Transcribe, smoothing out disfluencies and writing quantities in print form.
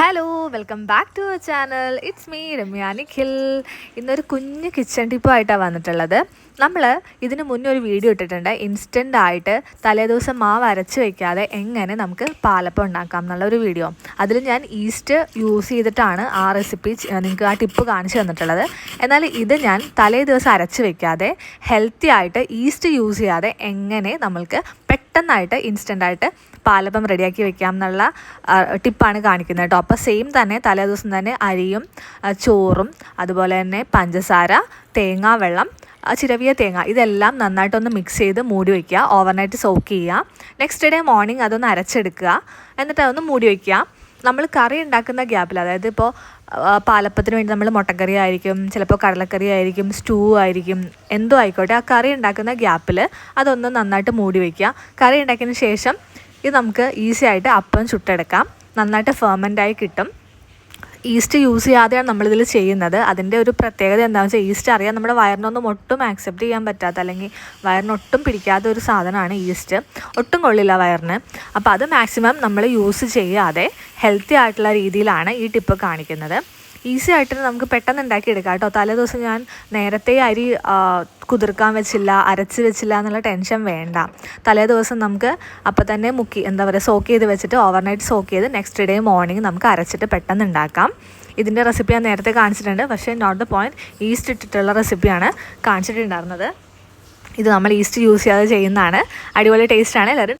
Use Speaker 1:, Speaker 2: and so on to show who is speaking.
Speaker 1: Hello welcome back to our channel. It's me Ramya Nikhil. ഇന്നൊരു കുഞ്ഞ് kitchen ടിപ്പുമായിട്ടാണ് വന്നിട്ടുള്ളത്. നമ്മൾ ഇതിന് മുന്നേ ഒരു വീഡിയോ ഇട്ടിട്ടുണ്ട്, ഇൻസ്റ്റൻ്റ് ആയിട്ട് തലേദിവസം മാവ് അരച്ച് വയ്ക്കാതെ എങ്ങനെ നമുക്ക് പാലപ്പം ഉണ്ടാക്കാം എന്നുള്ളൊരു വീഡിയോ. അതിൽ ഞാൻ ഈസ്റ്റ് യൂസ് ചെയ്തിട്ടാണ് ആ റെസിപ്പി നിങ്ങൾക്ക് ആ ടിപ്പ് കാണിച്ചു തന്നിട്ടുള്ളത്. എന്നാൽ ഇത് ഞാൻ തലേ ദിവസം അരച്ച് വയ്ക്കാതെ ഹെൽത്തി ആയിട്ട് ഈസ്റ്റ് യൂസ് ചെയ്യാതെ എങ്ങനെ നമ്മൾക്ക് പെട്ടെന്നായിട്ട് ഇൻസ്റ്റൻ്റായിട്ട് പാലപ്പം റെഡിയാക്കി വെക്കാം എന്നുള്ള ടിപ്പാണ് കാണിക്കുന്നത് കേട്ടോ. അപ്പോൾ സെയിം തന്നെ തലേദിവസം തന്നെ അരിയും ചോറും അതുപോലെ തന്നെ പഞ്ചസാര, തേങ്ങാ വെള്ളം, ചിരവിയ തേങ്ങ ഇതെല്ലാം നന്നായിട്ടൊന്ന് മിക്സ് ചെയ്ത് മൂടി വയ്ക്കുക. ഓവർനൈറ്റ് സോക്ക് ചെയ്യുക. നെക്സ്റ്റ് ഡേ മോർണിംഗ് അതൊന്ന് അരച്ചെടുക്കുക. എന്നിട്ട് അതൊന്ന് മൂടി വയ്ക്കുക. നമ്മൾ കറി ഉണ്ടാക്കുന്ന ഗ്യാപ്പിൽ, അതായത് ഇപ്പോൾ പാലപ്പത്തിന് വേണ്ടി നമ്മൾ മുട്ടക്കറി ആയിരിക്കും, ചിലപ്പോൾ കടലക്കറി ആയിരിക്കും, സ്റ്റൂ ആയിരിക്കും, എന്തോ ആയിക്കോട്ടെ, ആ കറി ഉണ്ടാക്കുന്ന ഗ്യാപ്പിൽ അതൊന്ന് നന്നായിട്ട് മൂടി വയ്ക്കുക. കറി ഉണ്ടാക്കിയതിന് ശേഷം ഇത് നമുക്ക് ഈസി ആയിട്ട് അപ്പം ചുട്ടെടുക്കാം. നന്നായിട്ട് ഫെർമെൻ്റായി കിട്ടും. ഈസ്റ്റ് യൂസ് ചെയ്യാതെയാണ് നമ്മളിതിൽ ചെയ്യുന്നത്. അതിൻ്റെ ഒരു പ്രത്യേകത എന്താണെന്ന് വെച്ചാൽ, ഈസ്റ്റ് അറിയാം നമ്മുടെ വയറിനൊന്നും ഒട്ടും ആക്സെപ്റ്റ് ചെയ്യാൻ പറ്റാത്ത, അല്ലെങ്കിൽ വയറിനൊട്ടും പിടിക്കാത്ത ഒരു സാധനമാണ് ഈസ്റ്റ്. ഒട്ടും കൊള്ളില്ല വയറിന്. അപ്പോൾ അത് മാക്സിമം നമ്മൾ യൂസ് ചെയ്യാതെ ഹെൽത്തി ആയിട്ടുള്ള രീതിയിലാണ് ഈ ടിപ്പ് കാണിക്കുന്നത്. ഈസി ആയിട്ട് നമുക്ക് പെട്ടെന്ന് ഉണ്ടാക്കിയെടുക്കാം കേട്ടോ. തലേദിവസം ഞാൻ നേരത്തെ അരി കുതിർക്കാൻ വെച്ചില്ല, അരച്ച് വെച്ചില്ല എന്നുള്ള ടെൻഷൻ വേണ്ട. തലേദിവസം നമുക്ക് അപ്പോൾ തന്നെ സോക്ക് ചെയ്ത് വെച്ചിട്ട് ഓവർനൈറ്റ് സോക്ക് ചെയ്ത് നെക്സ്റ്റ് ഡേ മോർണിംഗ് നമുക്ക് അരച്ചിട്ട് പെട്ടെന്ന് ഉണ്ടാക്കാം. ഇതിൻ്റെ റെസിപ്പി ഞാൻ നേരത്തെ കാണിച്ചിട്ടുണ്ട്, പക്ഷേ നോട്ട് ദ പോയിൻറ്റ്, ഈസ്റ്റ് ഇട്ടിട്ടുള്ള റെസിപ്പിയാണ് കാണിച്ചിട്ടുണ്ടായിരുന്നത്. ഇത് നമ്മൾ ഈസ്റ്റ് യൂസ് ചെയ്യാതെ ചെയ്യുന്നതാണ്. അടിപൊളി ടേസ്റ്റാണ്. എല്ലാവരും